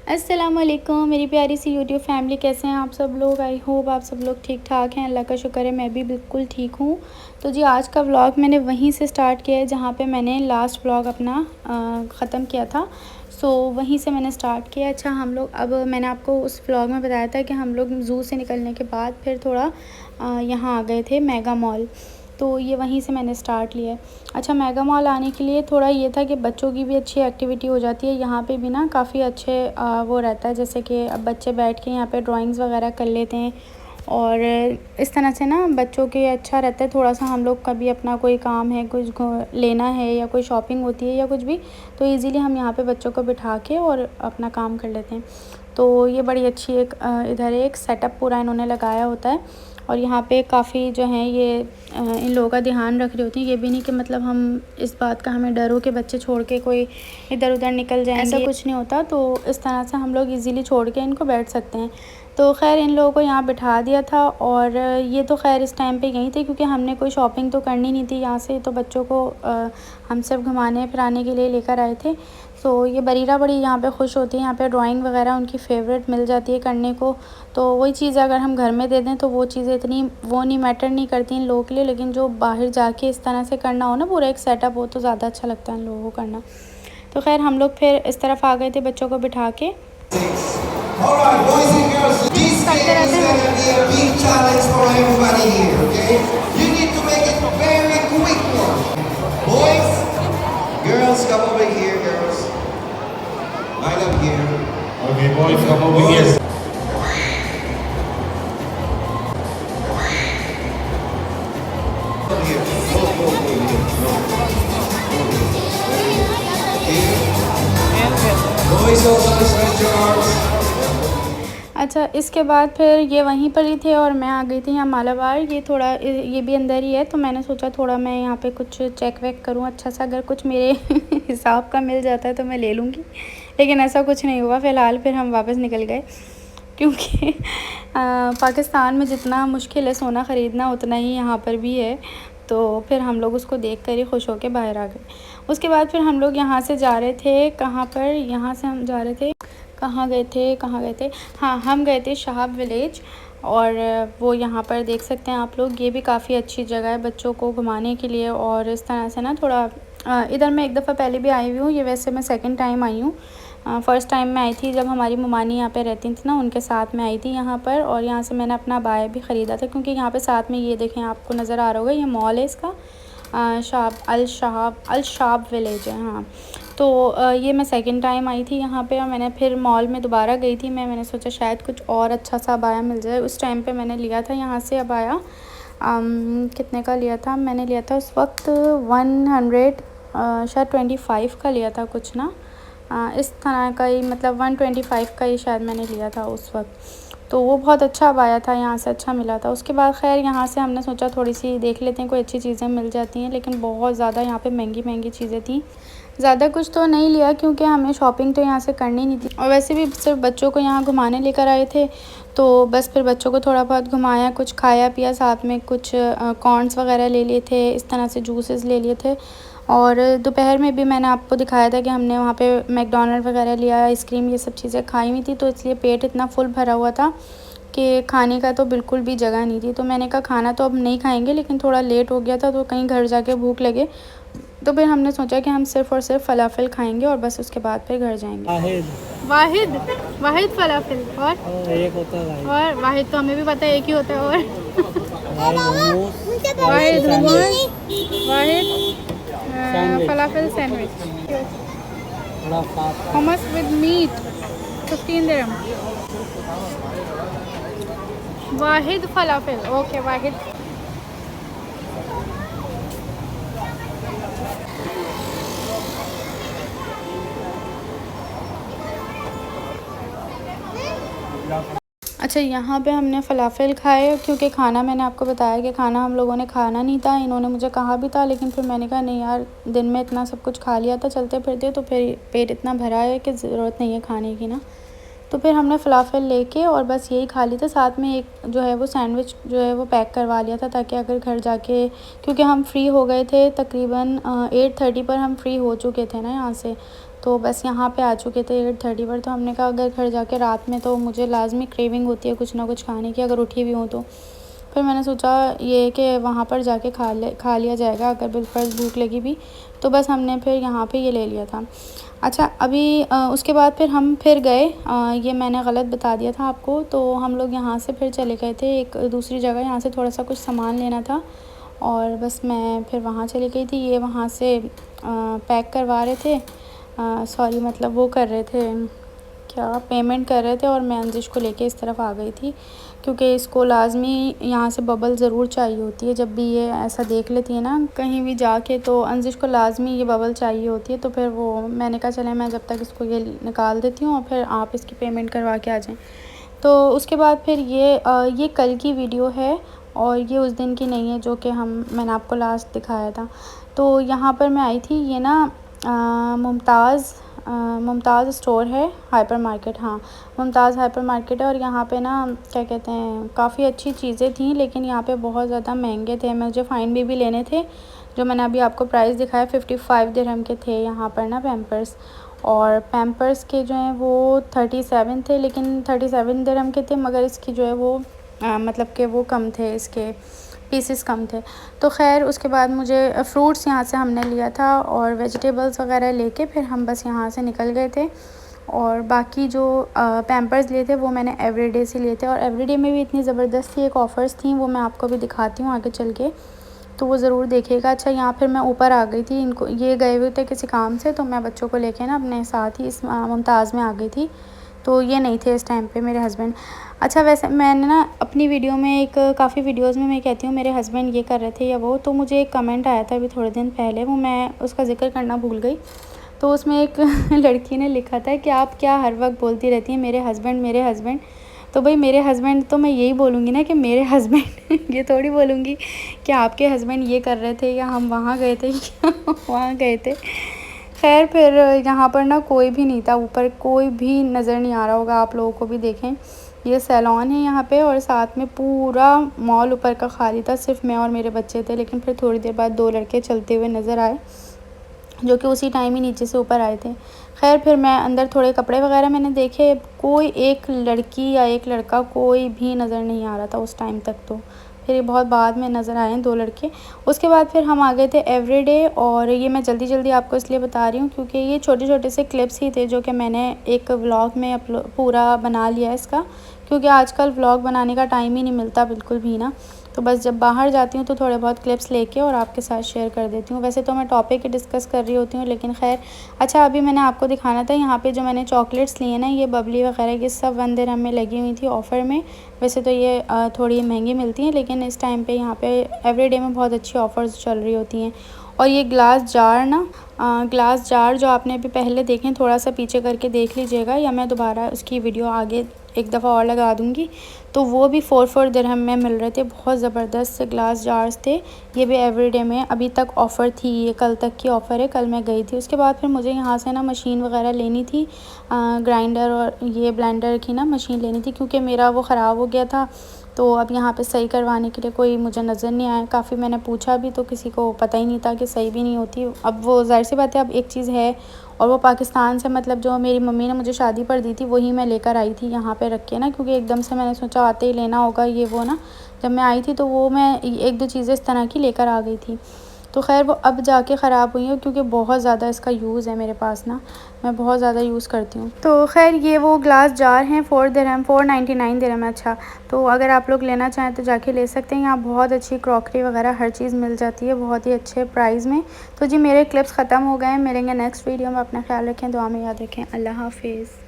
अस्सलामुअलैकुम मेरी प्यारी सी यूट्यूब फैमिली, कैसे हैं आप सब लोग। आई होप आप सब लोग ठीक ठाक हैं। अल्लाह का शुक्र है मैं भी बिल्कुल ठीक हूँ। तो जी आज का व्लॉग मैंने वहीं से स्टार्ट किया है जहाँ पे मैंने लास्ट व्लॉग अपना ख़त्म किया था। सो वहीं से मैंने स्टार्ट किया। अच्छा, हम लोग अब मैंने आपको उस व्लॉग में बताया था कि हम लोग ज़ू से निकलने के बाद फिर थोड़ा यहाँ आ गए थे मेगा मॉल। तो ये वहीं से मैंने स्टार्ट लिया है। अच्छा, मेगा मॉल आने के लिए थोड़ा ये था कि बच्चों की भी अच्छी एक्टिविटी हो जाती है। यहाँ पे भी ना काफ़ी अच्छे वो रहता है, जैसे कि अब बच्चे बैठ के यहाँ पे ड्राइंग्स वगैरह कर लेते हैं और इस तरह से ना बच्चों के अच्छा रहता है। थोड़ा सा हम लोग कभी अपना कोई काम है, कुछ लेना है या कोई शॉपिंग होती है या कुछ भी, तो इजीली हम यहाँ पे बच्चों को बिठा के और अपना काम कर लेते हैं। तो ये बड़ी अच्छी एक इधर एक सेटअप पूरा इन्होंने लगाया होता है और यहाँ पे काफ़ी जो हैं ये इन लोगों का ध्यान रख रही होती हैं। ये भी नहीं कि मतलब हम इस बात का हमें डर हो कि बच्चे छोड़ के कोई इधर उधर निकल जाएंगे, ऐसा कुछ नहीं होता। तो इस तरह से हम लोग इजीली छोड़ के इनको बैठ सकते हैं। तो खैर इन लोगों को यहाँ बिठा दिया था और ये तो खैर इस टाइम पे गई थी क्योंकि हमने कोई शॉपिंग तो करनी नहीं थी यहाँ से, तो बच्चों को हम सिर्फ घुमाने फिराने के लिए लेकर आए थे। तो ये बरीरा बड़ी यहाँ पे खुश होती है, यहाँ पे ड्राइंग वगैरह उनकी फ़ेवरेट मिल जाती है करने को। तो वही चीज़ अगर हम घर में दे दें तो वो चीज़ें इतनी वो नहीं मैटर नहीं करती इन लोगों के लिए, लेकिन जो बाहर जाके इस तरह से करना हो ना, पूरा एक सेटअप हो, तो ज़्यादा अच्छा लगता है इन लोगों को करना। तो खैर हम लोग फिर इस तरफ आ गए थे बच्चों को बिठा के। Girls, come over here, girls. Line up here. Okay, boys, come over here. Boys also stretch your arms. अच्छा, इसके बाद फिर ये वहीं पर ही थे और मैं आ गई थी यहाँ मालाबार। ये थोड़ा ये भी अंदर ही है, तो मैंने सोचा थोड़ा मैं यहाँ पे कुछ चेक वेक करूँ अच्छा सा, अगर कुछ मेरे हिसाब का मिल जाता है तो मैं ले लूँगी, लेकिन ऐसा कुछ नहीं हुआ। फ़िलहाल फिर हम वापस निकल गए क्योंकि पाकिस्तान में जितना मुश्किल है सोना ख़रीदना उतना ही यहाँ पर भी है। तो फिर हम लोग उसको देख कर ही खुश होकर बाहर आ गए। उसके बाद फिर हम लोग यहाँ से जा रहे थे, कहाँ पर, यहाँ से हम जा रहे थे, कहाँ गए थे, हाँ हम गए थे शहाब विलेज। और वो यहाँ पर देख सकते हैं आप लोग, ये भी काफ़ी अच्छी जगह है बच्चों को घुमाने के लिए। और इस तरह से ना थोड़ा इधर मैं एक दफ़ा पहले भी आई हुई हूँ, ये वैसे मैं सेकंड टाइम आई हूँ। फ़र्स्ट टाइम मैं आई थी जब हमारी ममानी यहाँ पे रहती थी ना, उनके साथ में आई थी यहाँ पर। और यहाँ से मैंने अपना बाया भी ख़रीदा था क्योंकि यहाँ पे साथ में ये देखें, आपको नज़र आ रहा होगा, ये मॉल है इसका, अल शाब विलेज है। हाँ, तो ये मैं सेकंड टाइम आई थी यहाँ पे और मैंने फिर मॉल में दोबारा गई थी। मैंने सोचा शायद कुछ और अच्छा सा अबाया मिल जाए। उस टाइम पे मैंने लिया था यहाँ से अबाया, कितने का लिया था मैंने, लिया था उस वक्त 100 शायद 25 का लिया था कुछ ना, इस तरह का ही, मतलब 125 का ही शायद मैंने लिया था उस वक्त। तो वो बहुत अच्छा अबाया था, यहाँ से अच्छा मिला था। उसके बाद खैर यहाँ से हमने सोचा थोड़ी सी देख लेते हैं, कोई अच्छी चीज़ें मिल जाती हैं, लेकिन बहुत ज़्यादा यहाँ पे महंगी चीज़ें थी। ज़्यादा कुछ तो नहीं लिया क्योंकि हमें शॉपिंग तो यहाँ से करनी नहीं थी और वैसे भी सिर्फ बच्चों को यहाँ घुमाने लेकर आए थे। तो बस फिर बच्चों को थोड़ा बहुत घुमाया, कुछ खाया पिया, साथ में कुछ कॉर्न्स वगैरह ले लिए थे, इस तरह से जूसेस ले लिए थे। और दोपहर में भी मैंने आपको दिखाया था कि हमने वहाँ पे मैकडॉनल्ड वगैरह लिया, आइसक्रीम, ये सब चीज़ें खाई हुई थी। तो इसलिए पेट इतना फुल भरा हुआ था कि खाने का तो बिल्कुल भी जगह नहीं थी। तो मैंने कहा खाना तो अब नहीं खाएंगे, लेकिन थोड़ा लेट हो गया था तो कहीं घर जाके भूख लगे, तो फिर हमने सोचा कि हम सिर्फ़ और सिर्फ फ़लाफ़िल खाएंगे और बस उसके बाद फिर घर जाएंगे। वाहिद फ़लाफ़िल और एक होता है और वाहिद तो हमें भी पता है एक ही होता है। और वाहिद falafel sandwich, hummus with meat 15 दिरहम। वाहिद फ़लाफ़िल, ओके वाहिद। अच्छा, यहाँ पे हमने फ़लाफ़िल खाए क्योंकि खाना मैंने आपको बताया कि खाना हम लोगों ने खाना नहीं था, इन्होंने मुझे कहा भी था, लेकिन फिर मैंने कहा नहीं यार, दिन में इतना सब कुछ खा लिया था चलते फिरते, तो फिर पेट इतना भरा है कि ज़रूरत नहीं है खाने की ना। तो फिर हमने फ़लाफ़िल लेके और बस यही खा ली थी। साथ में एक जो है वो सैंडविच जो है वो पैक करवा लिया था ताकि अगर घर जाके, क्योंकि हम फ्री हो गए थे तकरीबन 8:30 पर हम फ्री हो चुके थे ना यहाँ से, तो बस यहाँ पे आ चुके थे 8:30 पर। तो हमने कहा अगर घर जाके रात में तो मुझे लाजमी क्रेविंग होती है कुछ ना कुछ खाने की, अगर उठी भी हूँ तो। फिर मैंने सोचा ये कि वहाँ पर जाके खा लिया जाएगा अगर बिलफर्ज भूख लगी भी। तो बस हमने फिर यहाँ पे ये ले लिया था। अच्छा, अभी उसके बाद फिर हम फिर गए, ये मैंने गलत बता दिया था आपको। तो हम लोग यहाँ से फिर चले गए थे एक दूसरी जगह, यहाँ से थोड़ा सा कुछ सामान लेना था और बस मैं फिर वहाँ चली गई थी। ये वहाँ से पैक करवा रहे थे, सॉरी मतलब वो कर रहे थे, क्या पेमेंट कर रहे थे और मैं अंजिश को लेके इस तरफ आ गई थी क्योंकि इसको लाजमी यहाँ से बबल ज़रूर चाहिए होती है। जब भी ये ऐसा देख लेती है ना कहीं भी जाके, तो अंजिश को लाजमी ये बबल चाहिए होती है। तो फिर वो मैंने कहा चले मैं जब तक इसको ये निकाल देती हूँ और फिर आप इसकी पेमेंट करवा के आ जाएँ। तो उसके बाद फिर ये कल की वीडियो है और ये उस दिन की नहीं है जो कि मैंने आपको लास्ट दिखाया था। तो यहाँ पर मैं आई थी, ये ना मुमताज़ स्टोर है, हाइपर मार्केट, हाँ मुमताज़ हाइपर मार्केट है। और यहाँ पे ना क्या कहते हैं, काफ़ी अच्छी चीज़ें थी लेकिन यहाँ पे बहुत ज़्यादा महंगे थे। मुझे फ़ाइन बेबी लेने थे, जो मैंने अभी आपको प्राइस दिखाया 55 दिरहम के थे यहाँ पर ना पैम्पर्स। और पैम्पर्स के जो हैं वो 37 थे, लेकिन 37 दिरहम के थे मगर इसकी जो है वो मतलब कि वो कम थे, इसके पीसेस कम थे। तो खैर उसके बाद मुझे फ्रूट्स यहाँ से हमने लिया था और वेजिटेबल्स वगैरह लेके फिर हम बस यहाँ से निकल गए थे। और बाकी जो पैम्पर्स लिए थे वो मैंने एवरीडे से लिए थे और एवरीडे में भी इतनी ज़बरदस्त एक ऑफ़र्स थी, वो मैं आपको भी दिखाती हूँ आगे चल के, तो वो ज़रूर देखिएगा। अच्छा, यहाँ फिर मैं ऊपर आ गई थी, इनको ये गए हुए थे किसी काम से, तो मैं बच्चों को लेके ना अपने साथ ही इस मुमताज़ में आ गई थी। तो ये नहीं थे इस टाइम पे मेरे हस्बैंड। अच्छा, वैसे मैंने ना अपनी वीडियो में काफ़ी वीडियोज़ में मैं कहती हूँ मेरे हस्बैंड ये कर रहे थे या वो, तो मुझे एक कमेंट आया था अभी थोड़े दिन पहले, वो मैं उसका ज़िक्र करना भूल गई। तो उसमें एक लड़की ने लिखा था कि आप क्या हर वक्त बोलती रहती हैं मेरे हस्बैंड मेरे हस्बैंड। तो भाई मेरे हस्बैंड तो मैं यही बोलूँगी ना कि मेरे हस्बैंड, ये थोड़ी बोलूँगी कि आपके हस्बैंड ये कर रहे थे या हम वहाँ गए थे या वहाँ गए थे। खैर फिर यहाँ पर ना कोई भी नहीं था, ऊपर कोई भी नज़र नहीं आ रहा होगा, आप लोगों को भी देखें। ये सैलून है यहाँ पे और साथ में पूरा मॉल ऊपर का खाली था, सिर्फ मैं और मेरे बच्चे थे। लेकिन फिर थोड़ी देर बाद 2 लड़के चलते हुए नज़र आए जो कि उसी टाइम ही नीचे से ऊपर आए थे। खैर फिर मैं अंदर थोड़े कपड़े वगैरह मैंने देखे, कोई एक लड़की या एक लड़का कोई भी नज़र नहीं आ रहा था उस टाइम तक। तो फिर ये बहुत बाद में नज़र आए 2 लड़के। उसके बाद फिर हम आ गए थे एवरीडे, और ये मैं जल्दी आपको इसलिए बता रही हूँ क्योंकि ये छोटे से क्लिप्स ही थे जो कि मैंने एक व्लॉग में पूरा बना लिया है इसका, क्योंकि आजकल व्लॉग बनाने का टाइम ही नहीं मिलता बिल्कुल भी ना। तो बस जब बाहर जाती हूँ तो थोड़े बहुत क्लिप्स लेके और आपके साथ शेयर कर देती हूँ। वैसे तो मैं टॉपिक ही डिस्कस कर रही होती हूँ, लेकिन खैर। अच्छा, अभी मैंने आपको दिखाना था यहाँ पे जो मैंने चॉकलेट्स लिए ना, ये बबली वगैरह ये सब 1 दिरहम में लगी हुई थी ऑफ़र में। वैसे तो ये थोड़ी महंगी मिलती हैं, लेकिन इस टाइम पे यहाँ पे एवरीडे में बहुत अच्छी ऑफ़र्स चल रही होती हैं। और ये ग्लास जार जो आपने अभी पहले देखें, थोड़ा सा पीछे करके देख लीजिएगा, या मैं दोबारा उसकी वीडियो आगे एक दफ़ा और लगा दूँगी। तो वो भी 4 दिरहम में मिल रहे थे, बहुत ज़बरदस्त से ग्लास जार्स थे। ये भी एवरीडे में अभी तक ऑफ़र थी, ये कल तक की ऑफ़र है, कल मैं गई थी। उसके बाद फिर मुझे यहाँ से ना मशीन वगैरह लेनी थी, ग्राइंडर और ये ब्लेंडर की ना मशीन लेनी थी, क्योंकि मेरा वो ख़राब हो गया था। तो अब यहाँ पे सही करवाने के लिए कोई मुझे नज़र नहीं आया। काफ़ी मैंने पूछा भी तो किसी को पता ही नहीं था कि सही भी नहीं होती। अब वो ज़ाहिर सी बात है, अब एक चीज़ है और वो पाकिस्तान से, मतलब जो मेरी मम्मी ने मुझे शादी पर दी थी वही मैं लेकर आई थी यहाँ पे रख के ना, क्योंकि एकदम से मैंने सोचा आते ही लेना होगा ये वो ना। जब मैं आई थी तो वो मैं 1-2 चीज़ें इस तरह की लेकर आ गई थी। तो खैर वो अब जाके ख़राब हुई है, क्योंकि बहुत ज़्यादा इसका यूज़ है मेरे पास ना, मैं बहुत ज़्यादा यूज़ करती हूँ। तो खैर ये वो ग्लास जार हैं 499 दिरहम। अच्छा, तो अगर आप लोग लेना चाहें तो जाके ले सकते हैं। यहाँ बहुत अच्छी क्रॉकरी वगैरह हर चीज़ मिल जाती है बहुत ही अच्छे प्राइस में। तो जी मेरे क्लिप्स ख़त्म हो गए हैं, मिलेंगे नेक्स्ट वीडियो में। अपना ख्याल रखें, दुआ में याद रखें। अल्लाह हाफिज़।